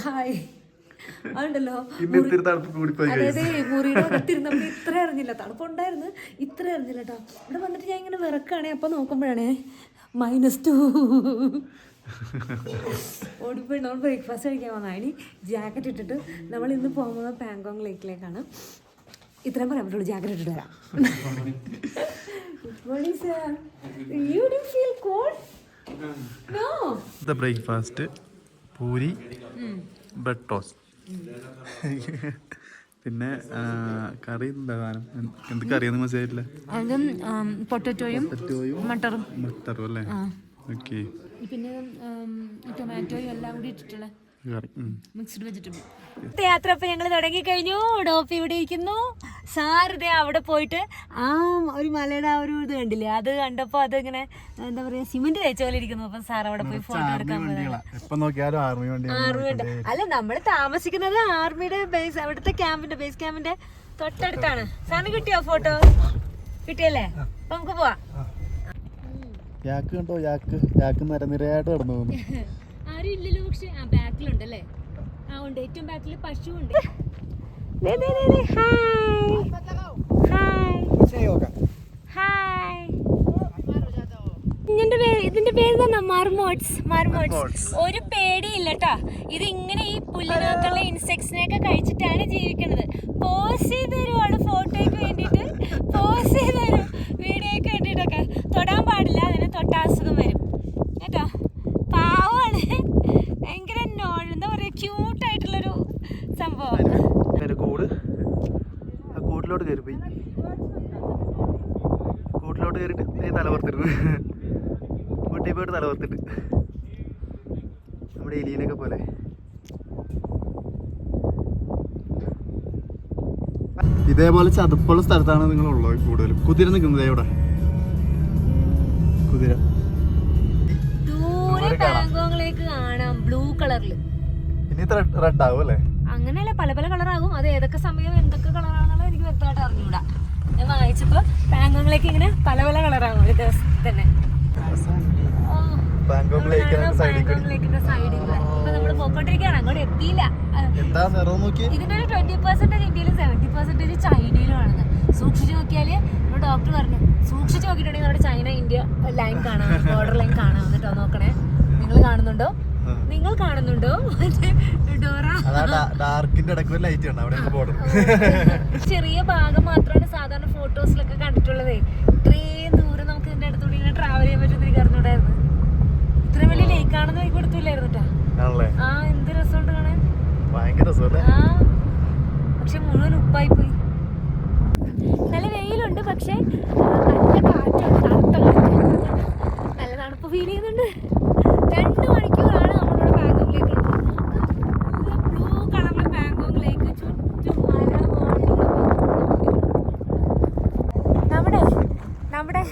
Hi അതുണ്ടല്ലോ അതായത് മുറിയുടെ അകത്തിരുന്നപ്പോൾ ഇത്ര അറിഞ്ഞില്ല, തണുപ്പുണ്ടായിരുന്നു, ഇത്ര അറിഞ്ഞില്ല കേട്ടോ. ഇവിടെ വന്നിട്ട് ഞാൻ ഇങ്ങനെ വിറക്കാണേ, അപ്പം നോക്കുമ്പോഴാണ് -2 ഓടിപ്പോയി നമ്മൾ ബ്രേക്ക്ഫാസ്റ്റ് കഴിക്കാൻ വന്നാൽ ഇനി ജാക്കറ്റ് ഇട്ടിട്ട് നമ്മൾ ഇന്ന് പോകാൻ പോകുന്നത് പാങ്കോങ് ലേക്കിലേക്കാണ്. ഇത്രയും പറയാൻ പറ്റുള്ളൂ, ജാക്കറ്റ് ഇട്ടിട്ട് വരാം. ബ്രേക്ക്ഫാസ്റ്റ് പൂരി, ബ്രെഡ് ടോസ്റ്റ്, പിന്നെ കറി എന്താ സാധനം, എന്ത് കറിയാന്ന് മനസ്സിലായിട്ടില്ല. പൊട്ടറ്റോയും മട്ടറും അല്ലേ? ഓക്കെ. പിന്നെ ടൊമാറ്റോയും എല്ലാം കൂടി ഇട്ടിട്ടുള്ള മിക്സ്ഡ് വെജിറ്റബിൾ. യാത്ര ഇപ്പൊ ഞങ്ങൾ തുടങ്ങി കഴിഞ്ഞു. ഡോപ്പി ഇവിടെ ഇരിക്കുന്നു. സാറിത് അവിടെ പോയിട്ട് ആ ഒരു മലയുടെ ആ ഒരു ഇത് കണ്ടില്ലേ, അത് കണ്ടപ്പോ അത് ഇങ്ങനെ എന്താ പറയാ സിമെന്റ് തേച്ച പോലെ ഇരിക്കുന്നു. അപ്പൊ സാർ അവിടെ പോയി ഫോട്ടോ എടുക്കാൻ ആർമി വണ്ടി. അല്ല, നമ്മള് താമസിക്കുന്നത് ആർമിയുടെ ബേസ്, അവിടുത്തെ ക്യാമ്പിന്റെ ബേസ് ക്യാമ്പിന്റെ തൊട്ടടുത്താണ്. സാറിന് കിട്ടിയോ ഫോട്ടോ? കിട്ടിയല്ലേ? അപ്പൊ നമുക്ക് പോവാം. യാക്ക് കണ്ടോ, യാക്ക് നിരനിരയായിട്ട് കടന്നു പോകുന്നു. ആരും ഇല്ലല്ലോ, പക്ഷെ ആ ബാക്കിലുണ്ടല്ലേ? ആ ഉണ്ട്, ഏറ്റവും ബാക്കിൽ പശു ഉണ്ട്. ഇതിന്റെ പേര് തന്നെ മാർമോട്സ്. ഒരു പേടിയില്ല കേട്ടോ. ഇത് ഇങ്ങനെ ഈ പുല്ലിനകത്തുള്ള ഇൻസെക്ട്സിനെയൊക്കെ കഴിച്ചിട്ടാണ് ജീവിക്കുന്നത്. പോസ് ചെയ്ത് തരുവാണ് ഫോട്ടോയ്ക്ക് വേണ്ടിയിട്ട്, പോസ് ചെയ്ത് തരും വീഡിയോയ്ക്ക് വേണ്ടിയിട്ടൊക്കെ. തൊടാൻ പാടില്ല, അതിന് തൊട്ട അസുഖം വരും കേട്ടോ. പാവാണ്, ഭയങ്കര എന്താ പറയാ ക്യൂട്ടായിട്ടുള്ളൊരു സംഭവം. കൂട്ടിലോട്ട് കയറിപ്പോയി, കൂട്ടിലോട്ട് കയറിയിട്ട് തലവർത്തിരുന്നു. കൂട്ടി പോയിട്ട് തലവർത്തിട്ട് നമ്മുടെ എലിയനൊക്കെ പോലെ. ഇതേപോലെ ചതുപ്പുള്ള സ്ഥലത്താണ് നിങ്ങളുള്ളത് കൂടുതലും. കുതിര നിൽക്കുന്നത് ഇവിടെ, കുതിര പാങ്കോങ്ങിലേക്ക് കാണാം ബ്ലൂ കളറിൽ. ഇനി റെഡ് ആവും അല്ലേ? അങ്ങനെയല്ല, പല പല കളറാകും. അത് ഏതൊക്കെ സമയം എന്തൊക്കെ കളറാണെന്നുള്ളത് എനിക്ക് വ്യക്തമായിട്ട് അറിഞ്ഞൂടാ. ഞാൻ വായിച്ചപ്പോ പാങ്കോങ്ങിലേക്ക് ഇങ്ങനെ പല പല കളറാകും ഒരു ദിവസത്തിൽ തന്നെ. ലേക്കിന്റെ സൈഡിൽ ഇപ്പൊ നമ്മള് പോയിക്കൊണ്ടിരിക്കുകയാണ്, അങ്ങോട്ട് എത്തിയില്ല. ഇതിന്റെ ഒരു 20% ഇന്ത്യയിലും 70% ചൈനയിലും ആണെന്ന്. സൂക്ഷിച്ചു നോക്കിയാല് നമ്മുടെ ഡോക്ടർ പറഞ്ഞു, സൂക്ഷിച്ചു നോക്കിയിട്ടുണ്ടെങ്കിൽ നമ്മുടെ ചൈന ഇന്ത്യ ലൈൻ കാണാം, ബോർഡർ ലൈൻ കാണാം. എന്നിട്ടോ നോക്കണേ, നിങ്ങൾ കാണുന്നുണ്ടോ? ചെറിയ ഭാഗം മാത്രമാണ് സാധാരണ ഫോട്ടോസിലൊക്കെ കണ്ടിട്ടുള്ളത്. ഇത്രയും ദൂരം നമുക്ക് ഇതിന്റെ അടുത്തൂടെ ഇങ്ങനെ ട്രാവൽ ചെയ്യാൻ പറ്റുമെന്ന് എനിക്ക് അറിഞ്ഞൂടായിരുന്നു. ഇത്ര വലിയ ലേക്ക് ആണെന്ന് എനിക്ക് കൊടുത്തില്ലായിരുന്നു കേട്ടോ. ആ, എന്ത് രസമുണ്ട് കാണാൻ. ആ, പക്ഷെ മുഴുവൻ ഉപ്പായി പോയി. നല്ല വെയിലുണ്ട്, പക്ഷെ നല്ല കാറ്റുണ്ട്, തണുത്ത കാറ്റ്. നല്ല തണുപ്പ് ഫീൽ ചെയ്യുന്നുണ്ട്. 2 മണിക്കൂറാണ് നമ്മളിവിടെ പാങ്കോങ്ങിലേക്ക്. ബ്ലൂ കളറിലെ പാങ്കോങ്ങിലേക്ക് ചുറ്റും നമ്മുടെ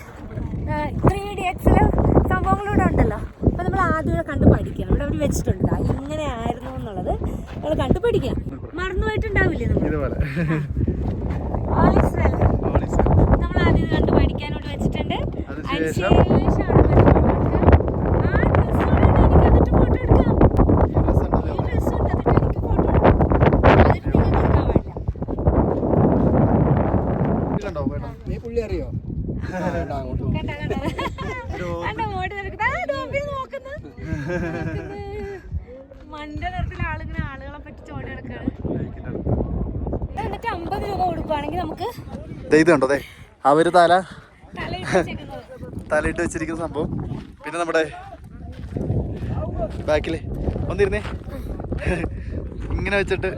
3DXല് സംഭവങ്ങളിവിടെ ഉണ്ടല്ലോ. അപ്പൊ നമ്മൾ ആദ്യം കണ്ടു പഠിക്കാം. ഇവിടെ അവർ വെച്ചിട്ടുണ്ട് ഇങ്ങനെ ആയിരുന്നു എന്നുള്ളത് നമ്മൾ കണ്ടു പഠിക്കാം. മറന്നുപോയിട്ടുണ്ടാവില്ലേ നമ്മൾ? നമ്മൾ ആദ്യം കണ്ടു പഠിക്കാനോട് വെച്ചിട്ടുണ്ട്. അതിന് ശേഷമാണ് മണ്ട നിറത്തിലെ ആളുകളെ പറ്റി ചോടി നടക്കാണ്. എന്നിട്ട് 50 രൂപ കൊടുക്കുവാണെങ്കിൽ നമുക്ക് ഇത് കണ്ടോ, അവര് തലയിട്ട് വെച്ചിരിക്കുന്ന സംഭവം. പിന്നെ നമ്മുടെ ബാക്കില് വന്നിരുന്നേ, ഇങ്ങനെ വെച്ചിട്ട്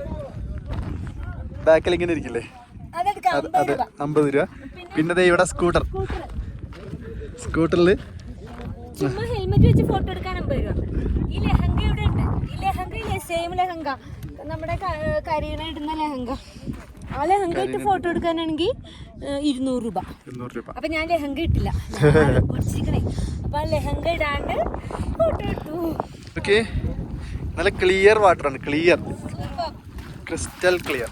ബാക്കിൽ ഇങ്ങനെ ഇരിക്കില്ലേ, അത് 50 രൂപ. പിന്നെ ഇവിടെ സ്കൂട്ടറിൽ ചുമ്മാ ഹെൽമെറ്റ് വെച്ച് ഫോട്ടോ എടുക്കാൻ 50 രൂപ. ഈ ലെഹങ്ക ഇവിടെ ഉണ്ട്. ഈ ലെഹങ്ക സെയിം ലെഹങ്ക, നമ്മുടെ കരീന ഇടുന്ന ലെഹങ്ക. ആ ലെഹങ്ക ഇട്ട് ഫോട്ടോ എടുക്കാനാണെങ്കിൽ 200 രൂപ. അപ്പൊ ഞാൻ ലെഹങ്ക ഇട്ടില്ല, പിടിച്ചിരിക്കണേ. അപ്പൊ ആ ലെഹങ്ക ഇടാണ്ട് ഫോട്ടോ എടുത്തു. നല്ല ക്ലിയർ വാട്ടറാണ്, ക്രിസ്റ്റൽ ക്ലിയർ.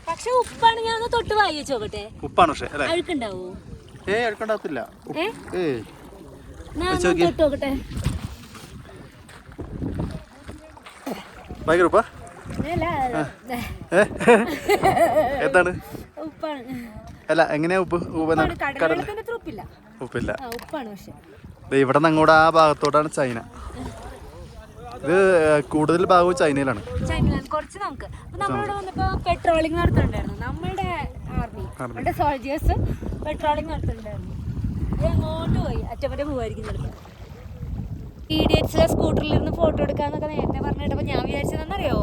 പക്ഷെ ഉപ്പാണ്. ഞാൻ ഒന്ന് തൊട്ട് വായി വെച്ച് നോക്കട്ടെ. ഉപ്പാണ്, പക്ഷെ അഴുക്കുണ്ടാവോ? അഴുക്കുണ്ടാകത്തില്ല. തൊട്ട് നോക്കട്ടെ. ഭയങ്കര ഉപ്പാ എന്താണ് അല്ല എങ്ങനെയാ ഉപ്പ് ഉപ്പില്ല ഇവിടെ നിന്ന് അങ്ങോട്ട് ആ ഭാഗത്തോട്ടാണ് ചൈന. ഇത് കൂടുതൽ ഭാഗവും ചൈനയിലാണ്. കുറച്ച് നമുക്ക് നമ്മളിവിടെ വന്നപ്പോ പെട്രോളിംഗ് നടത്തുന്നുണ്ടായിരുന്നു. നമ്മുടെ ആർമി നമ്മുടെ സോൾജേഴ്സ് പെട്രോളിംഗ് നടത്തുന്നുണ്ടായിരുന്നു. അങ്ങോട്ട് പോയി അറ്റപ്പറ്റ പോവായിരിക്കും ചിലപ്പോൾ. ഇഡിയറ്റ്സിലെ സ്കൂട്ടറിലിരുന്ന് ഫോട്ടോ എടുക്കാന്നൊക്കെ നേരത്തെ പറഞ്ഞിട്ടപ്പോ ഞാൻ വിചാരിച്ചതെന്നറിയോ,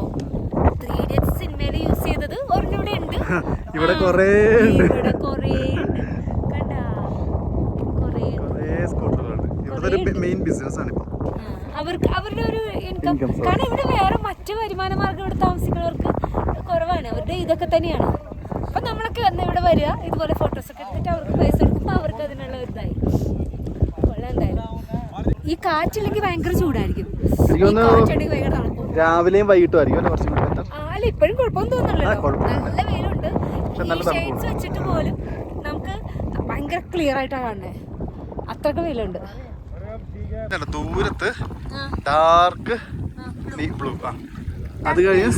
3 Idiots സിനിമയിൽ യൂസ് ചെയ്തത് ഒരെണ്ണിവിടെ ഉണ്ട്. ഇവിടെ കുറേ ഇവിടെ കുറേ ഉണ്ട്. കണ്ടാ കുറേ സ്കൂട്ടറുകളുണ്ട്. ഇവിടുത്തെ മെയിൻ ബിസിനസ് ആണ് ഇപ്പൊ അവർക്ക് അവരുടെ ഒരു ഇൻകം. കാരണം ഇവിടെ വേറെ മറ്റു വരുമാന മാർഗം ഇവിടെ താമസിക്കുന്നവർക്ക് കുറവാണ്. അവരുടെ ഇതൊക്കെ തന്നെയാണ്. അപ്പൊ നമ്മളൊക്കെ വന്ന് ഇവിടെ വരിക, ഇതുപോലെ ഫോട്ടോസൊക്കെ എടുത്തിട്ട് അവർക്ക് പൈസ എടുക്കുമ്പോൾ അവർക്ക് അതിനുള്ള ഒരു ഇതായി. എന്തായാലും ഈ കാറ്റില്ലെങ്കിൽ ഭയങ്കര ചൂടായിരിക്കും. രാവിലെയും വൈകിട്ടും ആയിരിക്കും അല്ല ഇപ്പോഴും കുഴപ്പമൊന്നും തോന്നുന്നില്ലല്ലോ. നല്ല വെയിലുണ്ട്. ഷെയ്ഡ്സ് വെച്ചിട്ട് പോലും നമുക്ക് ഭയങ്കര ക്ലിയർ ആയിട്ടാണ് കാണുന്നത്. അത്രക്ക് വെയിലുണ്ട്. ദൂരത്ത് ഡാർക്ക് ബ്ലൂ. അത് കഴിഞ്ഞ്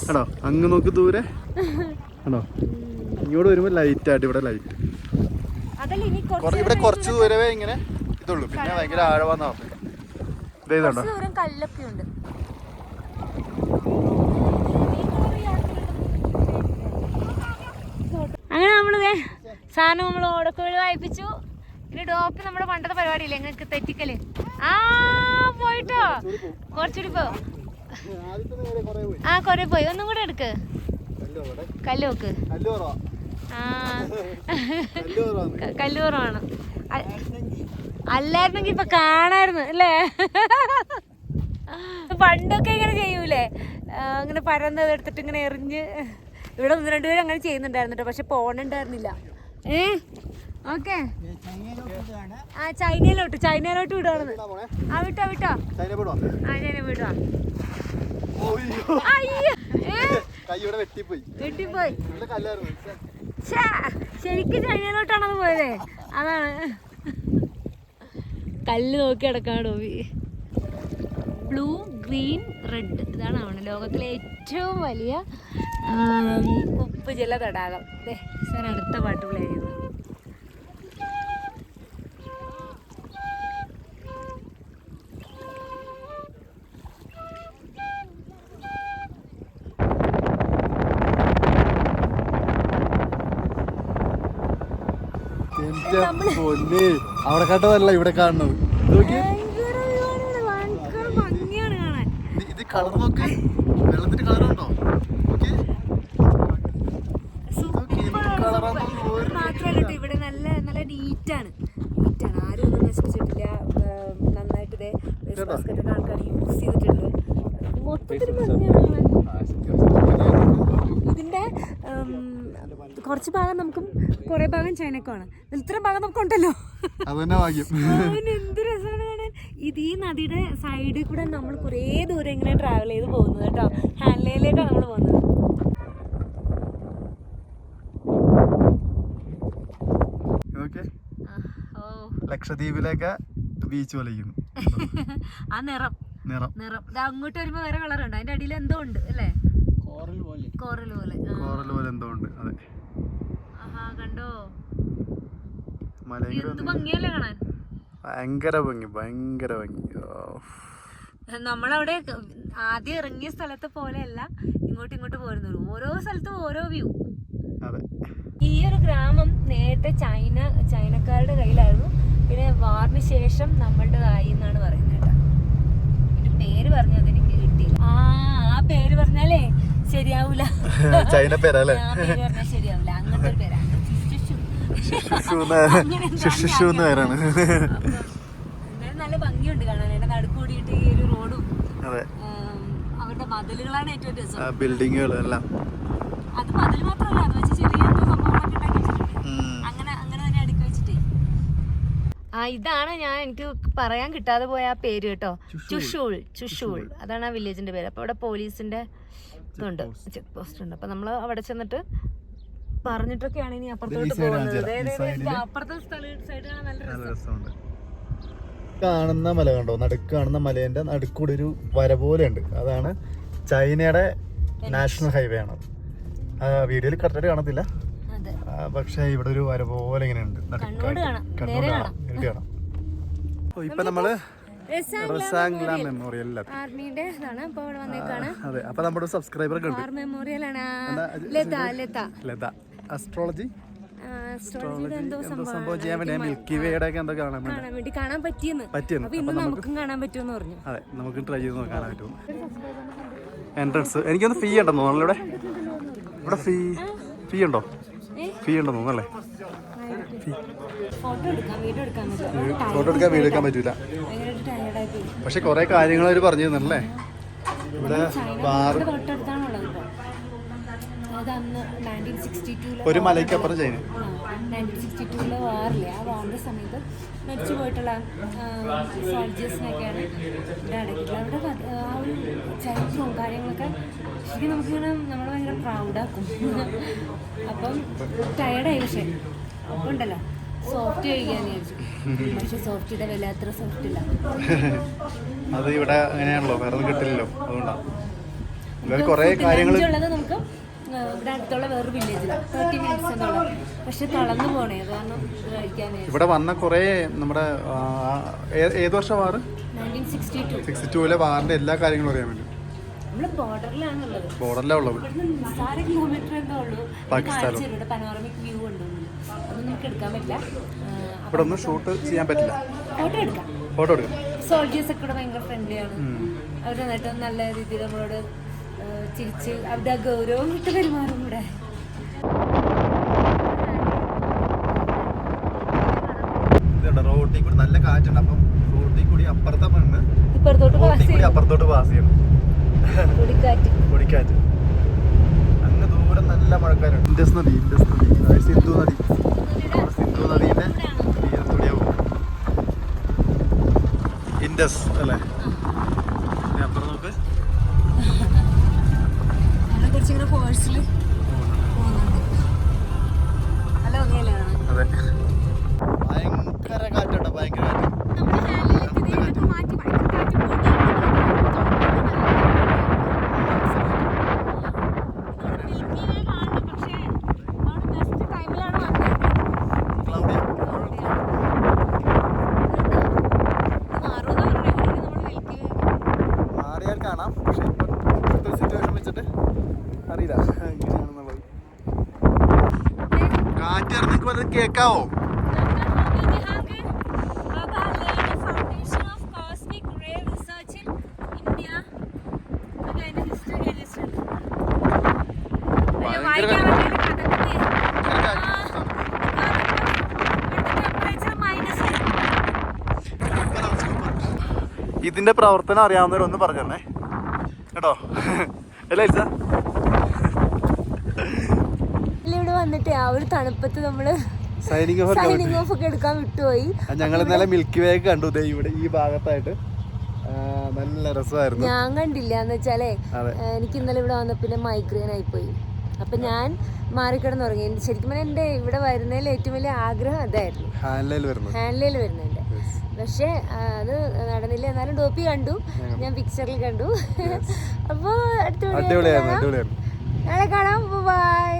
ആണോ അങ്ങ് നോക്ക് ദൂരെ ആണോ. ഇങ്ങോട്ട് വരുമ്പോ ലൈറ്റ് ആയിട്ട് ഇവിടെ ലൈറ്റ്. ഇവിടെ കുറച്ച് ദൂരമേ ഇങ്ങനെ ഇതുള്ളൂ. പിന്നെ ഭയങ്കര ആഴവാന്നാ ഇതേതുണ്ടോ. കല്ലൊക്കെ ഉണ്ട്. അങ്ങനെ നമ്മളിതേ സാധനം നമ്മൾ ഓടക്കുഴി വായിപ്പിച്ചു. ഇനി ഡോപ്പ് നമ്മുടെ പണ്ടത്തെ പരിപാടിയില്ലേ ഞങ്ങൾക്ക് തെറ്റിക്കല്. ആ പോയിട്ടോ കുറച്ചുകൂടി പോ. ആ കൊറേ പോയി. ഒന്നും കൂടെ എടുക്ക്. കല്ല് നോക്ക്. ആ കല്ല് കുറവാണ്. അല്ലായിരുന്നെങ്കി ഇപ്പൊ കാണായിരുന്നു അല്ലേ. പണ്ടൊക്കെ ഇങ്ങനെ ചെയ്യൂലേ, ഇങ്ങനെ പരന്നത് എടുത്തിട്ട് ഇങ്ങനെ എറിഞ്ഞ്. ഇവിടെ 1-2 പേര് അങ്ങനെ ചെയ്യുന്നുണ്ടായിരുന്നു കേട്ടോ. പക്ഷെ പോണുണ്ടായിരുന്നില്ല. ഓക്കെ ആ ചൈനയിലോട്ട് വിടുവാണെന്ന്. ആ വിട്ടോ ആ ചൈന വിടുവാ. വെട്ടിപ്പോയി. ശരിക്കും ചൈനയിലോട്ടാണത് പോയതേ. അതാണ് കല്ല് നോക്കി കിടക്കാണ് ഡോബി. ബ്ലൂ ഗ്രീൻ റെഡ് ഇതാണ് ലോകത്തിലെ ഏറ്റവും വലിയ ഉപ്പ് ജല തടാകം. സാർ അടുത്ത പാട്ട് പ്ലേ ചെയ്യുന്നു. അവിടെ കണ്ടതല്ല ഇവിടെ കാണുന്നത്. ഭംഗിയാണ് കാണാൻ. ഇത് കളർ നോക്ക്. വെള്ളത്തിന്റെ കളറുണ്ടോ? മാത്രല്ല ഇവിടെ നല്ല നല്ല നീറ്റാണ്. ആരും ഒന്നും നശിപ്പിച്ചിട്ടില്ല. നന്നായിട്ട് ഇതേ ബാസ്കറ്റ് ആൾക്കാർ യൂസ് ചെയ്തിട്ടുണ്ട്. മൊത്തത്തിൽ ഭംഗിയാണ് കാണാൻ. ഇതിന്റെ കുറച്ച് ഭാഗം നമുക്കും കുറെ ഭാഗം ചൈനക്കുമാണ്. ഇത്രയും ഭാഗം നമുക്കുണ്ടല്ലോ. എന്ത് രസമാണ് കാണാൻ. ഇത് ഈ നദിയുടെ സൈഡിൽ കൂടെ നമ്മൾ കുറേ ദൂരം ഇങ്ങനെ ട്രാവൽ ചെയ്ത് പോകുന്നത് കേട്ടോ. ഹാൻലേയിലേക്കാണ് നമ്മൾ പോകുന്നത്. ലക്ഷദ്വീപിലേക്ക് ബീച്ച് വലിക്കുന്നു. ആ നിറം അങ്ങോട്ട് വരുമ്പോ വേറെ കളറുണ്ട്. അതിന്റെ അടിയിൽ എന്തോ ഉണ്ട് അല്ലേ, കോറൽ പോലെ എന്തോ ഉണ്ട്. അതെ കണ്ടോ എന്ത് ഭംഗിയല്ലേ കാണാൻ. ഭയങ്കര ഭംഗി. നമ്മളവിടെ ആദ്യം ഇറങ്ങിയ സ്ഥലത്തെ പോലെയല്ല ഇങ്ങോട്ട് പോരുന്നത്. ഓരോ സ്ഥലത്തും ഓരോ വ്യൂ. ഈ ഒരു ഗ്രാമം നേരത്തെ ചൈനക്കാരുടെ കയ്യിലായിരുന്നു. പിന്നെ വാറിന് ശേഷം നമ്മളുടേതായി എന്നാണ് പറയുന്നത് കേട്ടോ. ഇതിന്റെ പേര് പറഞ്ഞത് എനിക്ക് കിട്ടിയില്ല. ആ പേര് പറഞ്ഞാലേ ശരിയാവൂല. ചൈന പേരല്ലേ? പറഞ്ഞാൽ ശരിയാവൂല. അങ്ങനത്തെ ഒരു പേരാണ്. നല്ല ഭംഗിയുണ്ട് കാണാൻ. അതിന്റെ നടുക്ക് കൂടിയിട്ട് ഈ ഒരു റോഡും അവരുടെ മതിലുകളാണ് ഏറ്റവും രസം. ബിൽഡിങ്ങുകളെല്ലാം അത് മതിൽ മാത്രമല്ല, അത് വെച്ച് ചെറിയ സംഭവങ്ങളൊക്കെ ഉണ്ടാക്കി വെച്ചിട്ടുണ്ട്. അങ്ങനെ തന്നെ അടുക്കി വെച്ചിട്ടേ. ഇതാണ് എനിക്ക് പറയാൻ കിട്ടാതെ പോയ ആ പേര് കേട്ടോ. ചുഷൂൾ അതാണ് ആ വില്ലേജിന്റെ പേര്. അപ്പൊ അവിടെ പോലീസിന്റെ ഇതുണ്ട്, ചെക്ക് പോസ്റ്റ് ഉണ്ട്. അപ്പൊ നമ്മള് അവിടെ ചെന്നിട്ട് പറഞ്ഞിട്ടൊക്കെയാണ് ഇനി അപ്പുറത്തോട്ട് പോകുന്നത്. അപ്പുറത്തെ സൈഡിലാണ് നല്ല രസമുണ്ട്. കാണുന്ന മല കണ്ടോ, നടുക്ക് കാണുന്ന മലേന്റെ നടുക്കൂടെ ഒരു വര പോലെ ഉണ്ട്. അതാണ് ചൈനയുടെ നാഷണൽ ഹൈവേ ആണ്. വീഡിയോയിൽ കറക്റ്റായിട്ട് കാണത്തില്ല, അതെ. പക്ഷെ ഇവിടെ ഒരു വര പോലെ ഇങ്ങനെ ഉണ്ട്. കണ്ണോട് കാണാം, നേരെ കാണാം. ഇപ്പൊ നമ്മള് റസാംഗ്ലാം മെമ്മോറിയൽ ആർമിയുടെ ഇതാണ് ഇപ്പൊ ഇവിടെ വന്നേക്കാണ്. അതെ, അപ്പൊ നമ്മുടെ സബ്സ്ക്രൈബർ ഒക്കെ ഉണ്ട്. വാർ മെമ്മോറിയൽ ആണ്. ലത അസ്ട്രോളജി എന്തോ സംഭവം ചെയ്യാൻ വേണ്ടി മിൽക്കി വേയുടെ ഒക്കെ എന്തോ കാണാൻ വേണ്ടി കാണാൻ പറ്റിയെന്ന്. അപ്പൊ ഇന്ന് നമുക്കും കാണാൻ പറ്റുമെന്ന് പറഞ്ഞു. അതെ, നമുക്ക് ട്രൈ ചെയ്ത് നോക്കാൻ പറ്റും. എൻട്രൻസ് എനിക്കൊന്ന് ഫീ ഉണ്ടെന്ന് തോന്നുന്നു. ഇവിടെ ഫീ ഉണ്ടോ? ഫീ ഉണ്ടെന്ന് തോന്നുന്നല്ലേ? ഫോട്ടോ എടുക്കാൻ വീഡിയോ എടുക്കാൻ പറ്റൂല. പക്ഷെ കൊറേ കാര്യങ്ങൾ അവര് പറഞ്ഞു തന്നല്ലേ. ഇവിടെ ഒരു മലയ്ക്കപ്പുറം ചൈന 1962 വാറില്ലേ, ആ വാറിന്റെ സമയത്ത് മരിച്ചു പോയിട്ടുള്ള സോൾജേഴ്സിനൊക്കെയാണ് ഇവിടെ അടക്കിയിട്ടുള്ളത്. അവിടെ ആ ഒരു ചരിത്രവും കാര്യങ്ങളൊക്കെ ശരിക്കും നമുക്കിങ്ങനെ നമ്മളെ ഭയങ്കര പ്രൗഡാക്കും. അപ്പം ടയർഡായി. പക്ഷേ ഉണ്ടല്ലോ സോഫ്റ്റ് കഴിക്കാന്ന് വിചാരിച്ചു, പക്ഷെ സോഫ്റ്റിയുടെ വില അത്ര സോഫ്റ്റ് ഇല്ല. അത് ഇവിടെ അങ്ങനെയാണല്ലോ, വേറെ കിട്ടില്ലല്ലോ. അതുകൊണ്ടാണ് കുറെ കാര്യങ്ങൾ നമുക്ക് ഇവിടെ അടുത്തുള്ള വേറൊരു വില്ലേജിൽ 30 മിനിറ്റ്സ് എന്നുള്ളത്. പക്ഷെ തളർന്നു പോണേ, കാരണം ഇത് കഴിക്കാനേ. ഇവിടെ വന്ന കുറെ നമ്മുടെ ഏത് വർഷം വാറ്? 1962 വാറിന്റെ എല്ലാ കാര്യങ്ങളും അറിയാൻ വേണ്ടി. നമ്മള് ബോർഡറിലാണുള്ളത്. ബോർഡറിലുള്ളത് കിലോമീറ്റർ എന്തോ ഉള്ളൂ. പാകിസ്ഥാനിൽ ഇവിടെ പനോറമിക് വ്യൂ ഉണ്ട്, അതൊന്നും നമുക്ക് എടുക്കാൻ പറ്റില്ല. ഇവിടെ ഒന്നും ഷൂട്ട് ചെയ്യാൻ പറ്റില്ല. ഫോട്ടോ എടുക്കാം. സോൾജേഴ്സ് ഒക്കെ ഇവിടെ ഭയങ്കര ഫ്രണ്ട്ലിയാണ്. അവർ നന്നായിട്ട് നല്ല രീതിയിൽ നമ്മളോട് ചിരിച്ച് അവരുടെ ഗൗരവം ഇട്ട് പെരുമാറും. ഇവിടെ റോട്ടിൽ കൂടി നല്ല കാറ്റുണ്ട്. അപ്പം റോട്ടിൽ കൂടി അപ്പുറത്തോട്ട് പാസ് ചെയ്യണം. പൊടിക്കാറ്റ്. അങ്ങ് ദൂരം നല്ല മഴക്കാരുണ്ട്. ഇൻഡസ് നദി സിന്ധു നദിയുടെ തീരത്തൂടെയാവും. ഇൻഡസ് അല്ലേ? അപ്പുറം നോക്ക്. കുറച്ചിങ്ങനെ ഫോഴ്സിൽ നല്ല ഭംഗിയല്ലേ? അതെ, ഭയങ്കര കാറ്റുണ്ടോ? ഭയങ്കര കാറ്റ്. മാറിയാൽ കാണാം, പക്ഷെ ഇപ്പോഴത്തെ സിറ്റുവേഷൻ വെച്ചിട്ട് അറിയില്ല എങ്ങനെയാണെന്നുള്ളത്. കാറ്റിറങ്ങിക്കുമ്പോൾ അത് കേൾക്കാവോ? ഇതിന്റെ പ്രവർത്തനം അറിയാവുന്നവരൊന്ന് പറഞ്ഞേ കേട്ടോ. അല്ലേ എൽസ? ഇവിടെ വന്നിട്ട് ആ ഒരു തണുപ്പത്ത് നമ്മള് സൈനിങ് ഓഫ് ഒക്കെ എടുക്കാൻ വിട്ടുപോയി. ഞങ്ങൾ ഇന്നലെ മിൽക്കി വേ കണ്ടു. ഇവിടെ ഈ ഭാഗത്തായിട്ട് നല്ല രസമായിരുന്നു. ഞാൻ കണ്ടില്ല എന്ന് വെച്ചാലേ, എനിക്ക് ഇന്നലെ ഇവിടെ വന്ന പിന്നെ മൈഗ്രെയിൻ ആയിപ്പോയി. അപ്പൊ ഞാൻ മാറിക്കിടന്നുറങ്ങി. ശരിക്കും പറഞ്ഞാൽ എന്റെ ഇവിടെ വരുന്നതിൽ ഏറ്റവും വലിയ ആഗ്രഹം അതായിരുന്നു, ഹാൻഡ്ലയിൽ വരുന്നതിന്റെ. പക്ഷെ അത് നടന്നില്ല. എന്നാലും ഡോപ്പി കണ്ടു, ഞാൻ പിക്ചറിൽ കണ്ടു. അപ്പൊ അടുത്ത നാളെ കാണാം. ബൈ.